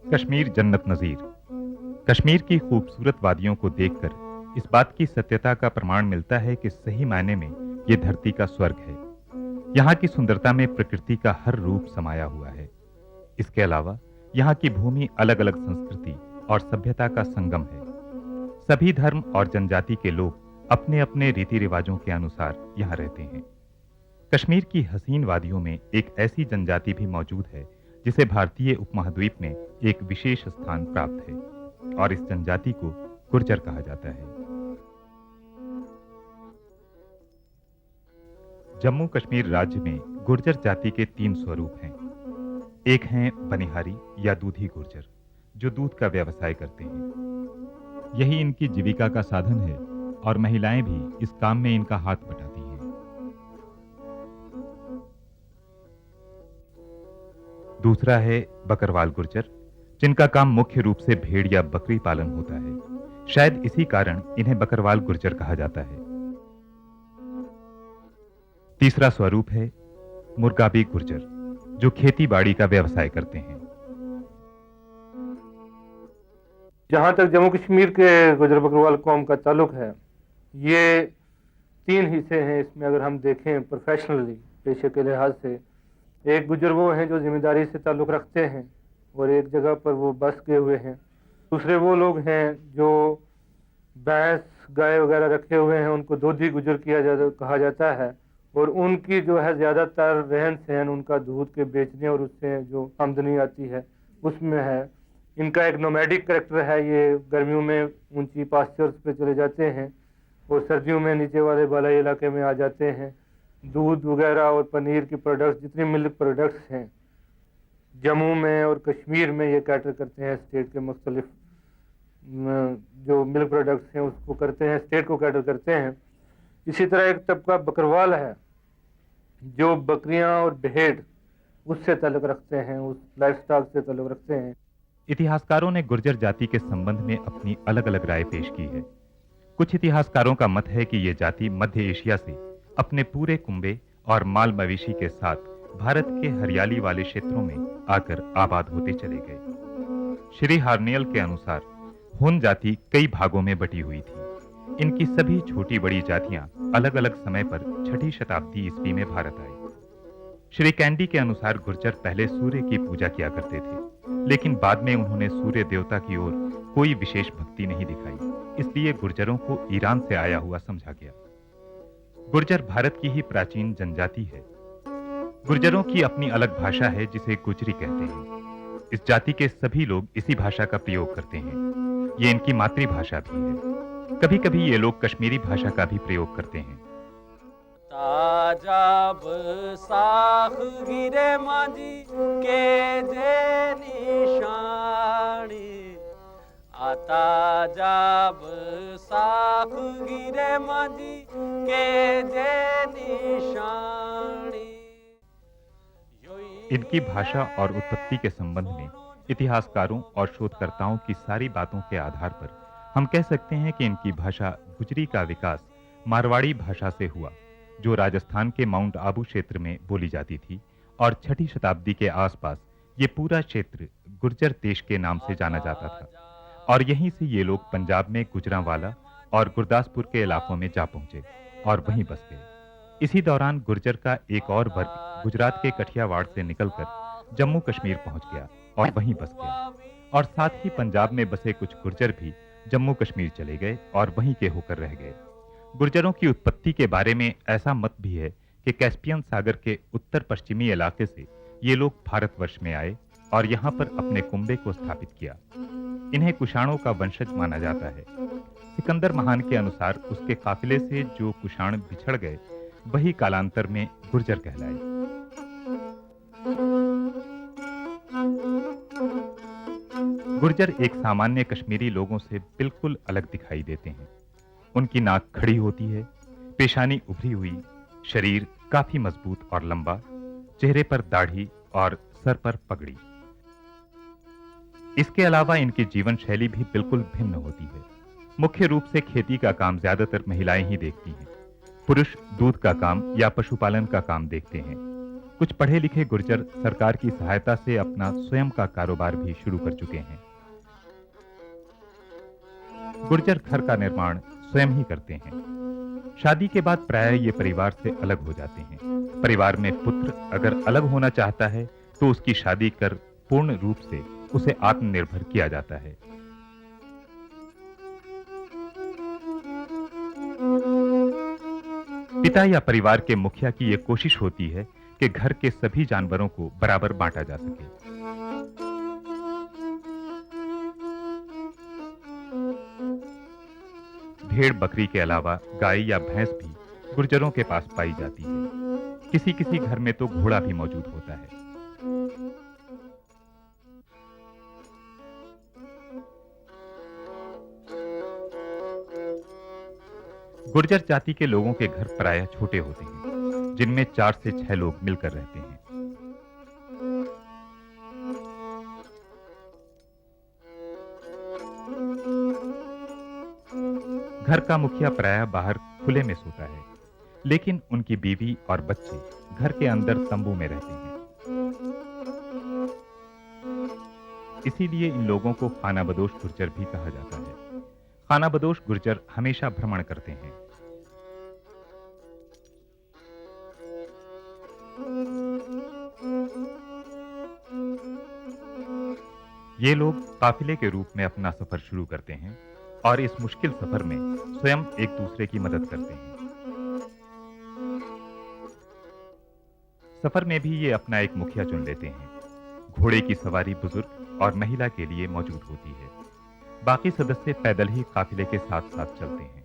कश्मीर जन्नत नज़ीर। कश्मीर की खूबसूरत वादियों को देखकर इस बात की सत्यता का प्रमाण मिलता है कि सही मायने में ये धरती का स्वर्ग है। यहाँ की सुंदरता में प्रकृति का हर रूप समाया हुआ है। इसके अलावा यहाँ की भूमि अलग अलग संस्कृति और सभ्यता का संगम है। सभी धर्म और जनजाति के लोग अपने अपने रीति रिवाजों के अनुसार यहाँ रहते हैं। कश्मीर की हसीन वादियों में एक ऐसी जनजाति भी मौजूद है जिसे भारतीय उपमहाद्वीप में एक विशेष स्थान प्राप्त है, और इस जनजाति को गुर्जर कहा जाता है। जम्मू कश्मीर राज्य में गुर्जर जाति के 3 स्वरूप हैं। एक हैं बनिहारी या दूधी गुर्जर, जो दूध का व्यवसाय करते हैं। यही इनकी जीविका का साधन है और महिलाएं भी इस काम में इनका हाथ बटाती हैं। दूसरा है बकरवाल गुर्जर, जिनका काम मुख्य रूप से भेड़ या बकरी पालन होता है। शायद इसी कारण इन्हें बकरवाल गुर्जर कहा जाता है। तीसरा स्वरूप है मुर्गाबी गुर्जर, जो खेती बाड़ी का व्यवसाय करते हैं। जहाँ तक जम्मू कश्मीर के गुजर बकरवाल कौम का ताल्लुक है, ये 3 हिस्से हैं। इसमें अगर हम देखें प्रोफेशनली, पेशे के लिहाज से, एक गुजर वो हैं जो जिम्मेदारी से ताल्लुक़ रखते हैं और एक जगह पर वो बस गए हुए हैं। दूसरे वो लोग हैं जो भैंस गाय वगैरह रखे हुए हैं, उनको दोधी गुजर कहा जाता है, और उनकी जो है ज़्यादातर रहन सहन उनका दूध के बेचने और उससे जो आमदनी आती है उसमें है। इनका एक नोमैडिक करेक्टर है। ये गर्मियों में ऊंची पास्चर्स पे चले जाते हैं और सर्दियों में नीचे वाले बालाई इलाके में आ जाते हैं। दूध वगैरह और पनीर की प्रोडक्ट्स, जितनी मिल्क प्रोडक्ट्स हैं जम्मू में और कश्मीर में, ये कैटर करते हैं। स्टेट के मुख्तलिफ जो मिल्क प्रोडक्ट्स हैं उसको करते हैं, स्टेट को कैटर करते हैं। इसी तरह एक तबका बकरवाल है जो बकरियां और भेड़ उससे ताल्लुक़ रखते हैं, उस लाइफ स्टॉक से ताल्लुक़ रखते हैं। इतिहासकारों ने गुर्जर जाति के संबंध में अपनी अलग अलग राय पेश की है। कुछ इतिहासकारों का मत है कि ये जाति मध्य एशिया से अपने पूरे कुंबे और माल मवेशी के साथ भारत के हरियाली वाले क्षेत्रों में आकर आबाद होते चले गए। श्री हार्नियल के अनुसार हुन जाति कई भागों में बटी हुई थी। इनकी सभी छोटी बड़ी जातियां अलग अलग समय पर 6ठी शताब्दी ईस्वी में भारत आई। श्री कैंडी के अनुसार गुर्जर पहले सूर्य की पूजा किया करते थे, लेकिन बाद में उन्होंने सूर्य देवता की ओर कोई विशेष भक्ति नहीं दिखाई, इसलिए गुर्जरों को ईरान से आया हुआ समझा गया। गुर्जर भारत की ही प्राचीन जनजाति है। गुर्जरों की अपनी अलग भाषा है जिसे गुजरी कहते हैं। इस जाति के सभी लोग इसी भाषा का प्रयोग करते हैं। ये इनकी मातृभाषा भी है। कभी कभी ये लोग कश्मीरी भाषा का भी प्रयोग करते हैं। ताजाब साख गिरे मांझी के जे निशानी, आता जाब साख गिरे मांझी के जे निशानी। इनकी भाषा और उत्पत्ति के संबंध में इतिहासकारों और शोधकर्ताओं की सारी बातों के आधार पर हम कह सकते हैं कि इनकी भाषा गुजरी का विकास मारवाड़ी भाषा से हुआ, जो राजस्थान के माउंट आबू क्षेत्र में बोली जाती थी, और 6ठी शताब्दी के आसपास ये पूरा क्षेत्र गुर्जर देश के नाम से जाना जाता था, और यहीं से ये लोग पंजाब में गुजरांवाला और गुरदासपुर के इलाकों में जा पहुंचे और वहीं बस गए। इसी दौरान गुर्जर का एक और वर्ग गुजरात के कठियावाड़ से निकलकर जम्मू कश्मीर पहुंच गया और वहीं बस गया, और साथ ही पंजाब में बसे कुछ गुर्जर भी जम्मू कश्मीर चले गए और वहीं के होकर रह गए। गुर्जरों की उत्पत्ति के बारे में ऐसा मत भी है कि कैस्पियन सागर के उत्तर पश्चिमी इलाके से ये लोग भारतवर्ष में आए और यहाँ पर अपने कुंबे को स्थापित किया। इन्हें कुषाणों का वंशज माना जाता है। सिकंदर महान के अनुसार उसके काफिले से जो कुषाण बिछड़ गए वही कालांतर में गुर्जर कहलाए। गुर्जर एक सामान्य कश्मीरी लोगों से बिल्कुल अलग दिखाई देते हैं। उनकी नाक खड़ी होती है, पेशानी उभरी हुई, शरीर काफी मजबूत और लंबा, चेहरे पर दाढ़ी और सर पर पगड़ी। इसके अलावा इनकी जीवन शैली भी बिल्कुल भिन्न होती है। मुख्य रूप से खेती का काम ज्यादातर महिलाएं ही देखती हैं। पुरुष दूध का काम या पशुपालन का काम देखते हैं। कुछ पढ़े लिखे गुर्जर सरकार की सहायता से अपना स्वयं का कारोबार भी शुरू कर चुके हैं। गुर्जर घर का निर्माण स्वयं ही करते हैं। शादी के बाद प्रायः ये परिवार से अलग हो जाते हैं। परिवार में पुत्र अगर अलग होना चाहता है तो उसकी शादी कर पूर्ण रूप से उसे आत्मनिर्भर किया जाता है। पिता या परिवार के मुखिया की यह कोशिश होती है कि घर के सभी जानवरों को बराबर बांटा जा सके। भेड़ बकरी के अलावा गाय या भैंस भी गुर्जरों के पास पाई जाती है। किसी किसी घर में तो घोड़ा भी मौजूद होता है। गुर्जर जाति के लोगों के घर प्रायः छोटे होते हैं, जिनमें 4 से 6 लोग मिलकर रहते हैं। घर का मुखिया प्रायः बाहर खुले में सोता है, लेकिन उनकी बीवी और बच्चे घर के अंदर तंबू में रहते हैं। इसीलिए इन लोगों को खानाबदोश गुर्जर भी कहा जाता है। खानाबदोश गुर्जर हमेशा भ्रमण करते हैं। ये लोग काफिले के रूप में अपना सफर शुरू करते हैं और इस मुश्किल सफर में स्वयं एक दूसरे की मदद करते हैं। सफर में भी ये अपना एक मुखिया चुन लेते हैं। घोड़े की सवारी बुजुर्ग और महिला के लिए मौजूद होती है। बाकी सदस्य पैदल ही काफिले के साथ साथ चलते हैं।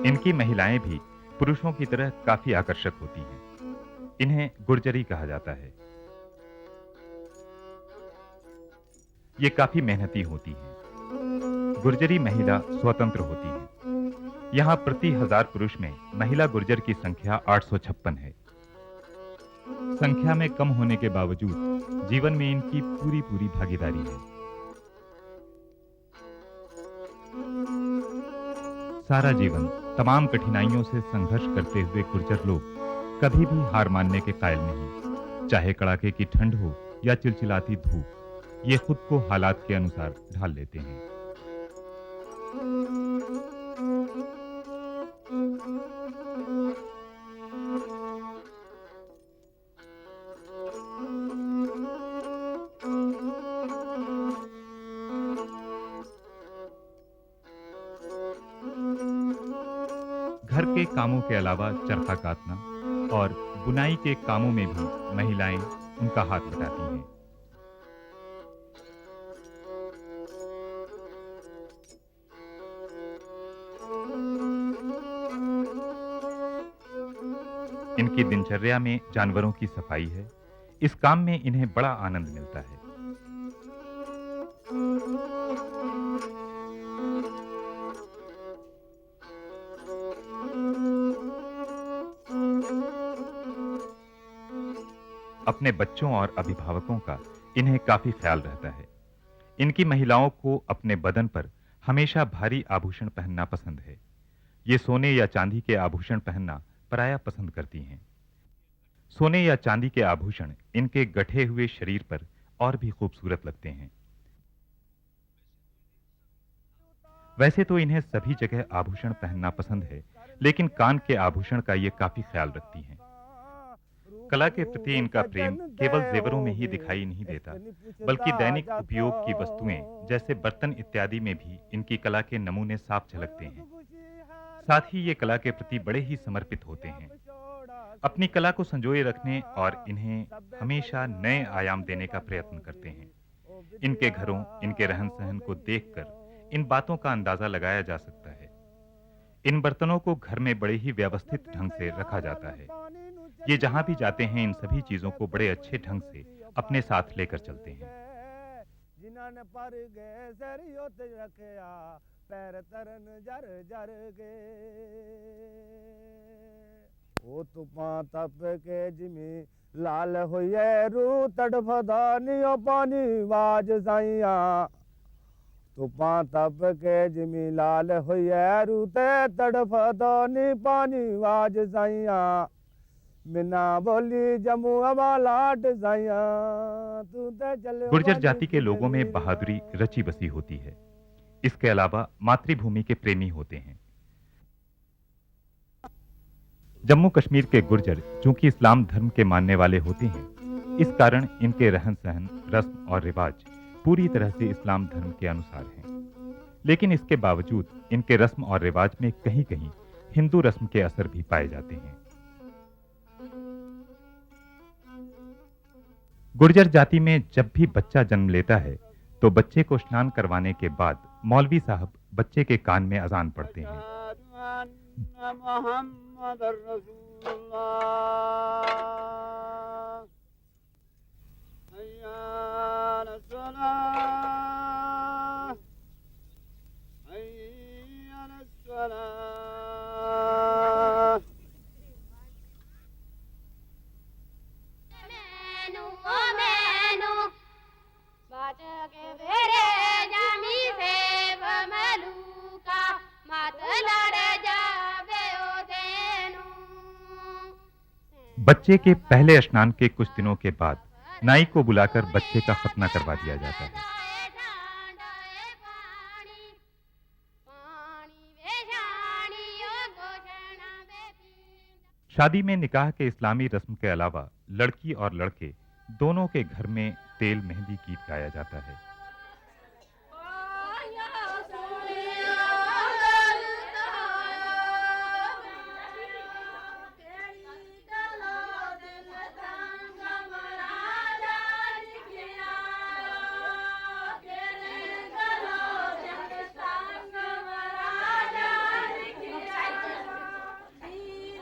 इनकी महिलाएं भी पुरुषों की तरह काफी आकर्षक होती हैं। इन्हें गुर्जरी कहा जाता है। ये काफी मेहनती होती हैं। गुर्जरी महिला स्वतंत्र होती है। यहां प्रति 1000 पुरुष में महिला गुर्जर की संख्या 856 है। संख्या में कम होने के बावजूद जीवन में इनकी पूरी भागीदारी है। सारा जीवन तमाम कठिनाइयों से संघर्ष करते हुए गुर्जर लोग कभी भी हार मानने के कायल नहीं। चाहे कड़ाके की ठंड हो या चिलचिलाती धूप, ये खुद को हालात के अनुसार ढाल लेते हैं। घर के कामों के अलावा चरखा काटना और बुनाई के कामों में भी महिलाएं उनका हाथ बटाती हैं। इनकी दिनचर्या में जानवरों की सफाई है। इस काम में इन्हें बड़ा आनंद मिलता है। अपने बच्चों और अभिभावकों का इन्हें काफी ख्याल रहता है। इनकी महिलाओं को अपने बदन पर हमेशा भारी आभूषण पहनना पसंद है। ये सोने या चांदी के आभूषण पहनना प्रायः पसंद करती हैं। सोने या चांदी के आभूषण इनके गठे हुए शरीर पर और भी खूबसूरत लगते हैं। वैसे तो इन्हें सभी जगह आभूषण पहनना पसंद है, लेकिन कान के आभूषण का ये काफी ख्याल रखती हैं। कला के प्रति इनका प्रेम केवल जेवरों में ही दिखाई नहीं देता, बल्कि दैनिक उपयोग की वस्तुएं जैसे बर्तन इत्यादि में भी इनकी कला के नमूने साफ झलकते हैं। साथ ही ये कला के प्रति बड़े ही समर्पित होते हैं। अपनी कला को संजोए रखने और इन्हें हमेशा नए आयाम देने का प्रयत्न करते हैं। इनके घरों, इनके रहन सहन को देखकर इन बातों का अंदाजा लगाया जा सकता है। इन बर्तनों को घर में बड़े ही व्यवस्थित ढंग से रखा जाता है। ये जहां भी जाते हैं इन सभी चीजों को बड़े अच्छे ढंग से अपने साथ लेकर चलते हैं। नन पर गए सरियो ते रखया पैर तरन जर जर के ओ तुपा तप के जिमी लाल होइए रू तड़फदा नियो पानी वाज साइया तुपा तप के जिमी लाल होइए रू ते तड़फदा नी पानी वाज साइया बिना बोली जमू अबा लाट साइया तू ते चले गुर्जर जाति के लोगों में बहादुरी रची बसी होती है। इसके अलावा मातृभूमि के प्रेमी होते हैं। जम्मू कश्मीर के गुर्जर चूंकि इस्लाम धर्म के मानने वाले होते हैं, इस कारण इनके रहन सहन, रस्म और रिवाज पूरी तरह से इस्लाम धर्म के अनुसार हैं। लेकिन इसके बावजूद इनके रस्म और रिवाज में कहीं कहीं हिंदू रस्म के असर भी पाए जाते हैं। गुर्जर जाति में जब भी बच्चा जन्म लेता है तो बच्चे को स्नान करवाने के बाद मौलवी साहब बच्चे के कान में अजान पढ़ते हैं। बच्चे के पहले स्नान के कुछ दिनों के बाद नाई को बुलाकर बच्चे का खतना करवा दिया जाता है। शादी में निकाह के इस्लामी रस्म के अलावा लड़की और लड़के दोनों के घर में तेल मेहंदी गीत गाया जाता है।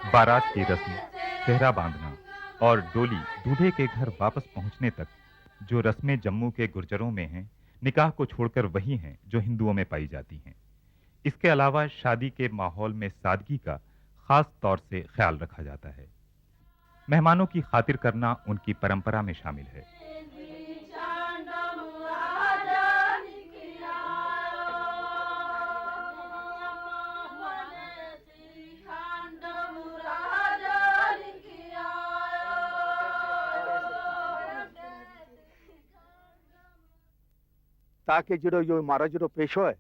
बारात की रस्म, सेहरा बांधना और डोली दूल्हे के घर वापस पहुंचने तक जो रस्में जम्मू के गुर्जरों में हैं, निकाह को छोड़कर वही हैं जो हिंदुओं में पाई जाती हैं। इसके अलावा शादी के माहौल में सादगी का खास तौर से ख्याल रखा जाता है। मेहमानों की खातिर करना उनकी परंपरा में शामिल है। ताकि जो हमारा जो पेशो है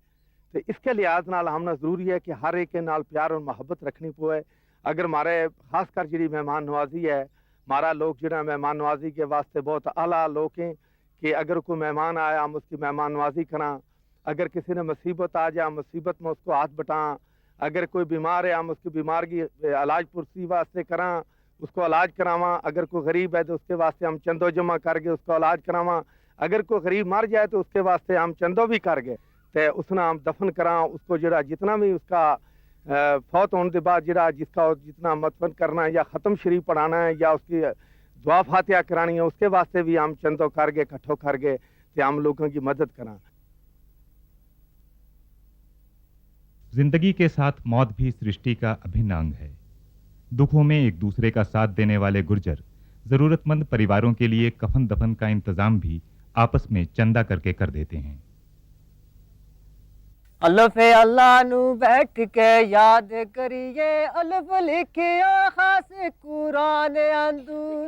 तो इसके लिहाज नाल हमने जरूरी है कि हर एक के नाल प्यार और मोहब्बत रखनी पोए। अगर हमारे खासकर जी मेहमान नवाजी है, हमारा लोग जो मेहमान नवाजी के वास्ते बहुत आला लोग हैं कि अगर कोई मेहमान आया हम उसकी मेहमान नवाजी करा। अगर किसी ने मुसीबत आ जाए मुसीबत में उसको हाथ बटा। अगर कोई बीमार है हम उसकी बीमार की इलाज पुरसी वास्ते करा, उसको इलाज करावा। अगर कोई गरीब है तो उसके वास्ते हम चंदो जमा करके उसको इलाज करावा। अगर कोई गरीब मर जाए तो उसके वास्ते हम चंदो भी कर गए तो उसना हम दफन करा। उसको जरा जितना भी उसका फौत होने के बाद जरा जिसका जितना मतफन करना है या ख़त्म शरीफ पढ़ाना है या उसकी दुआ फातिहा करानी है उसके वास्ते भी हम चंदो कर गए इकट्ठो कर गए तो हम लोगों की मदद करा। जिंदगी के साथ मौत भी सृष्टि का अभिन्न अंग है। दुखों में एक दूसरे का साथ देने वाले गुर्जर जरूरतमंद परिवारों के लिए कफन दफन का इंतजाम भी आपस में चंदा करके कर देते हैं। अल्फ अल्लाह नु बैठ के याद करिए, अल्फ लिखिया खास कुरान अंदूर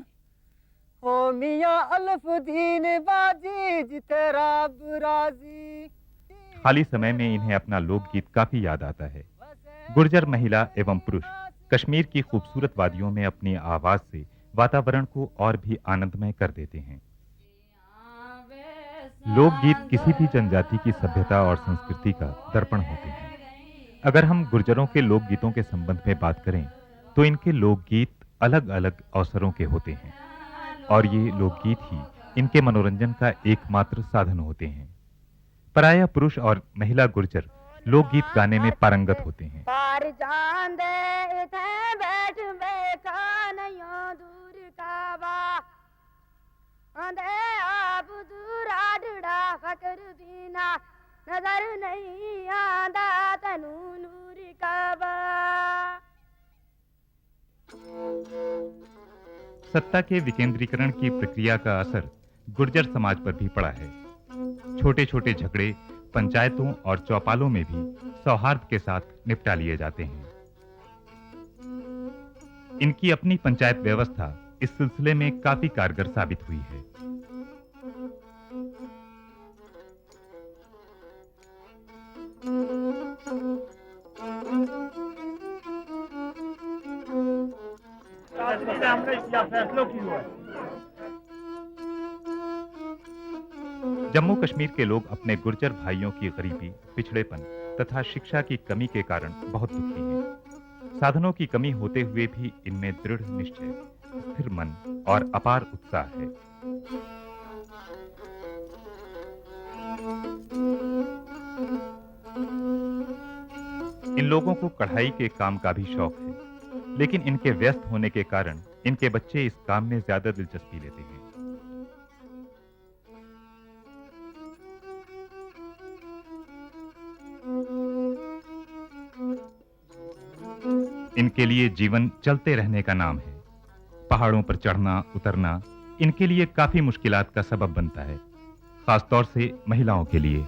हो मियां अल्फ दीन बाजी जिते रब राजी। खाली समय में इन्हें अपना लोकगीत काफी याद आता है। गुर्जर महिला एवं पुरुष कश्मीर की खूबसूरत वादियों में अपनी आवाज से वातावरण को और भी आनंदमय कर देते हैं। लोकगीत किसी भी जनजाति की सभ्यता और संस्कृति का दर्पण होते हैं। अगर हम गुर्जरों के लोकगीतों के संबंध में बात करें तो इनके लोकगीत अलग अलग अवसरों के होते हैं और ये लोकगीत ही इनके मनोरंजन का एकमात्र साधन होते हैं। प्रायः पुरुष और महिला गुर्जर लोकगीत गाने में पारंगत होते हैं। पार जान दे इथे बैठ बैठा नहीं दूर का बा अंधे आप दूर आडड़ा फकर दीना नजर नहीं आंदा तनु नूर काबा। सत्ता के विकेंद्रीकरण की प्रक्रिया का असर गुर्जर समाज पर भी पड़ा है। छोटे छोटे झगड़े पंचायतों और चौपालों में भी सौहार्द के साथ निपटा लिए जाते हैं। इनकी अपनी पंचायत व्यवस्था इस सिलसिले में काफी कारगर साबित हुई है। जम्मू कश्मीर के लोग अपने गुर्जर भाइयों की गरीबी, पिछड़ेपन तथा शिक्षा की कमी के कारण बहुत दुखी हैं। साधनों की कमी होते हुए भी इनमें दृढ़ निश्चय, स्थिर मन और अपार उत्साह है। इन लोगों को कढ़ाई के काम का भी शौक है, लेकिन इनके व्यस्त होने के कारण इनके बच्चे इस काम में ज्यादा दिलचस्पी लेते हैं। इनके लिए जीवन चलते रहने का नाम है। पहाड़ों पर चढ़ना उतरना इनके लिए काफी मुश्किलात का सबब बनता है, खासतौर से महिलाओं के लिए।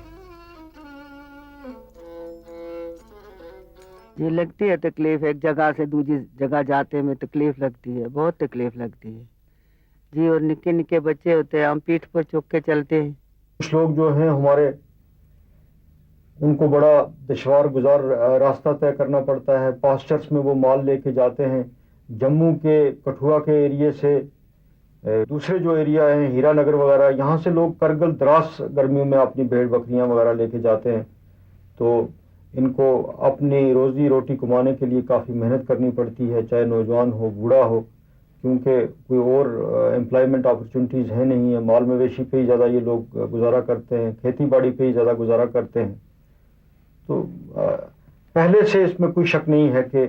ये लगती है तकलीफ, एक जगह से दूसरी जगह जाते में तकलीफ लगती है, बहुत तकलीफ लगती है जी। और निक्के निक्के बच्चे होते हैं, हम पीठ पर चुक के चलते हैं। कुछ लोग जो हैं हमारे, उनको बड़ा दुश्वार गुजार रास्ता तय करना पड़ता है। पास्चर्स में वो माल लेके जाते हैं। जम्मू के कठुआ के एरिया से दूसरे जो एरिया हैं हीरानगर वगैरह, यहाँ से लोग करगिल द्रास गर्मियों में अपनी भेड़ बकरियाँ वगैरह लेके जाते हैं। तो इनको अपनी रोजी रोटी कमाने के लिए काफ़ी मेहनत करनी पड़ती है, चाहे नौजवान हो बूढ़ा हो, क्योंकि कोई और एम्प्लॉयमेंट अपॉर्चुनिटीज़ है नहीं है। माल मवेशी पे ही ज़्यादा ये लोग गुजारा करते हैं, खेती बाड़ी पे ही ज़्यादा गुजारा करते हैं। तो पहले से इसमें कोई शक नहीं है कि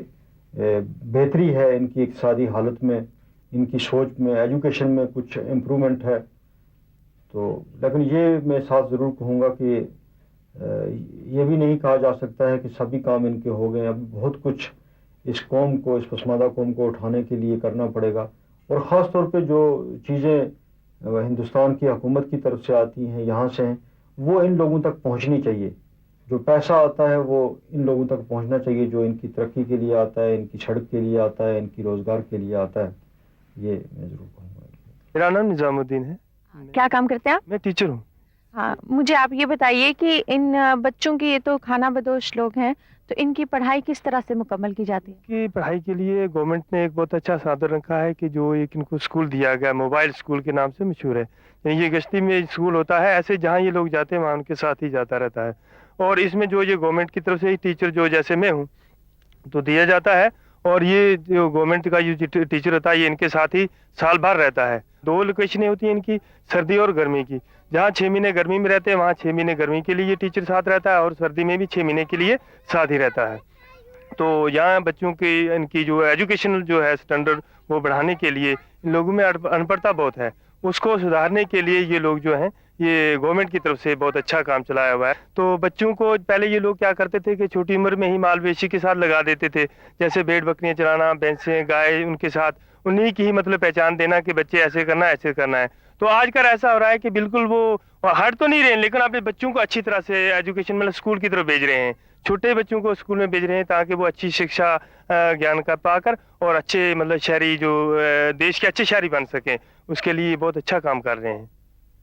बेहतरी है इनकी इक़्तिसादी हालत में, इनकी सोच में, एजुकेशन में कुछ इम्प्रूवमेंट है। तो लेकिन ये मैं साथ ज़रूर कहूँगा कि ये भी नहीं कहा जा सकता है कि सभी काम इनके हो गए। अब बहुत कुछ इस कौम को, इस पसमानदा कौम को उठाने के लिए करना पड़ेगा। और ख़ास तौर पे जो चीज़ें हिंदुस्तान की हुकूमत की तरफ से आती हैं, यहाँ से हैं, वो इन लोगों तक पहुँचनी चाहिए। जो पैसा आता है वो इन लोगों तक पहुँचना चाहिए, जो इनकी तरक्की के लिए आता है, इनकी सड़क के लिए आता है, इनकी रोज़गार के लिए आता है। ये मैं ज़रूर कहूँगा। मेरा नाम निज़ामुद्दीन है। क्या काम करते हैं आप? मैं टीचर हूँ। हाँ, मुझे आप ये बताइए कि इन बच्चों की, ये तो खाना बदोश लोग हैं, तो इनकी पढ़ाई किस तरह से मुकम्मल की जाती है? कि पढ़ाई के लिए गवर्नमेंट ने एक बहुत अच्छा साधन रखा है कि जो एक इनको स्कूल दिया गया, मोबाइल स्कूल के नाम से मशहूर है। ये गश्ती में स्कूल होता है, ऐसे जहाँ ये लोग जाते हैं वहाँ उनके साथ ही जाता रहता है। और इसमें जो ये गवर्नमेंट की तरफ से टीचर जो जैसे मैं हूँ तो दिया जाता है। और ये जो गवर्नमेंट का ये टीचर होता है ये इनके साथ ही साल भर रहता है। 2 लोकेशनें होती हैं इनकी, सर्दी और गर्मी की। जहाँ 6 महीने गर्मी में रहते हैं वहाँ 6 महीने गर्मी के लिए ये टीचर साथ रहता है, और सर्दी में भी 6 महीने के लिए साथ ही रहता है। तो यहाँ बच्चों की इनकी जो एजुकेशनल जो है स्टैंडर्ड वो बढ़ाने के लिए, इन लोगों में अनपढ़ता बहुत है, उसको सुधारने के लिए ये लोग जो हैं ये गवर्नमेंट की तरफ से बहुत अच्छा काम चलाया हुआ है। तो बच्चों को पहले ये लोग क्या करते थे कि छोटी उम्र में ही माल वेशी के साथ लगा देते थे, जैसे भेड़ बकरियाँ चलाना, भैंसें, गाय, उनके साथ उन्हीं की ही मतलब पहचान देना कि बच्चे ऐसे करना है, ऐसे करना है। तो आजकल ऐसा हो रहा है कि बिल्कुल वो हट तो नहीं रहे हैं, लेकिन अपने बच्चों को अच्छी तरह से एजुकेशन मतलब स्कूल की तरफ भेज रहे हैं। छोटे बच्चों को स्कूल में भेज रहे हैं ताकि वो अच्छी शिक्षा ज्ञान का पाकर और अच्छे मतलब शहरी जो देश के अच्छे शहरी बन सकें, उसके लिए बहुत अच्छा काम कर रहे हैं।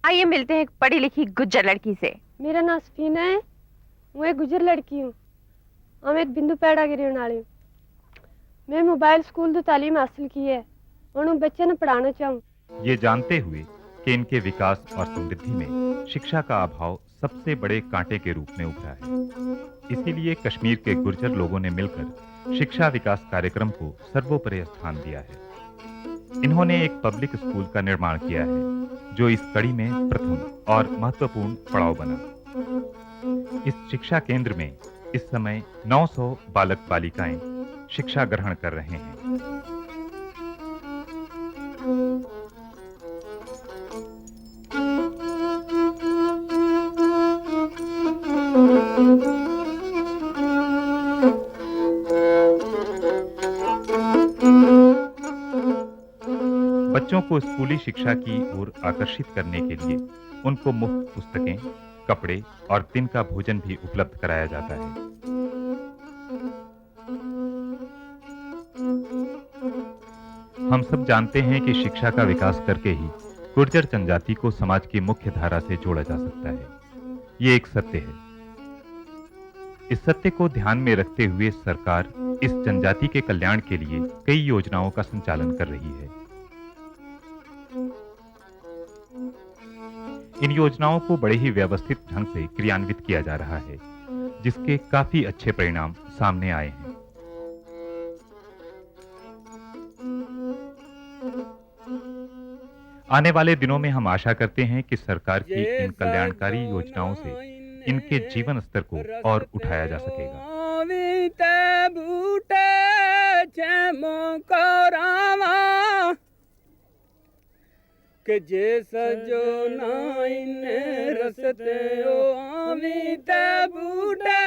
आइए मिलते हैं एक पढ़ी लिखी गुज्जर लड़की से। मेरा नाम सफीना है, मैं एक गुजर लड़की हूँ। हम एक बिंदु पैड़ा की रहने वाली हूँ। मैं मोबाइल स्कूल तो तालीम हासिल की है और उन बच्चे ने पढ़ाना चाहूँ। ये जानते हुए कि इनके विकास और समृद्धि में शिक्षा का अभाव सबसे बड़े कांटे के रूप में उभरा है, इसीलिए कश्मीर के गुर्जर लोगों ने मिलकर शिक्षा विकास कार्यक्रम को सर्वोपरि स्थान दिया है। इन्होंने एक पब्लिक स्कूल का निर्माण किया है जो इस कड़ी में प्रथम और महत्वपूर्ण पड़ाव बना। इस शिक्षा केंद्र में इस समय 900 बालक बालिकाएं शिक्षा ग्रहण कर रहे हैं। बच्चों को स्कूली शिक्षा की ओर आकर्षित करने के लिए उनको मुफ्त पुस्तकें, कपड़े और दिन का भोजन भी उपलब्ध कराया जाता है। हम सब जानते हैं कि शिक्षा का विकास करके ही गुर्जर जनजाति को समाज की मुख्य धारा से जोड़ा जा सकता है। ये एक सत्य है। इस सत्य को ध्यान में रखते हुए सरकार इस जनजाति के कल्याण के लिए कई योजनाओं का संचालन कर रही है। इन योजनाओं को बड़े ही व्यवस्थित ढंग से क्रियान्वित किया जा रहा है, जिसके काफी अच्छे परिणाम सामने आए हैं। आने वाले दिनों में हम आशा करते हैं कि सरकार की इन कल्याणकारी योजनाओं से इनके जीवन स्तर को और उठाया जा सकेगा। के जे सजो नाइन रसते ओ आवित बूटे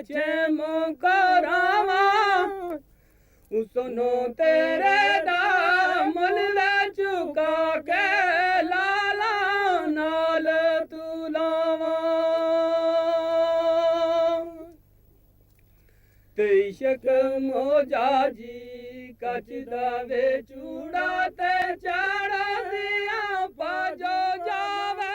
छेमो करावा उसनो तेरे दामन ले चुका के लाला नाल तुलावा तेशक मोजा जी कच दावे चूड़ा ते चाड़ा दिया पाजो जावे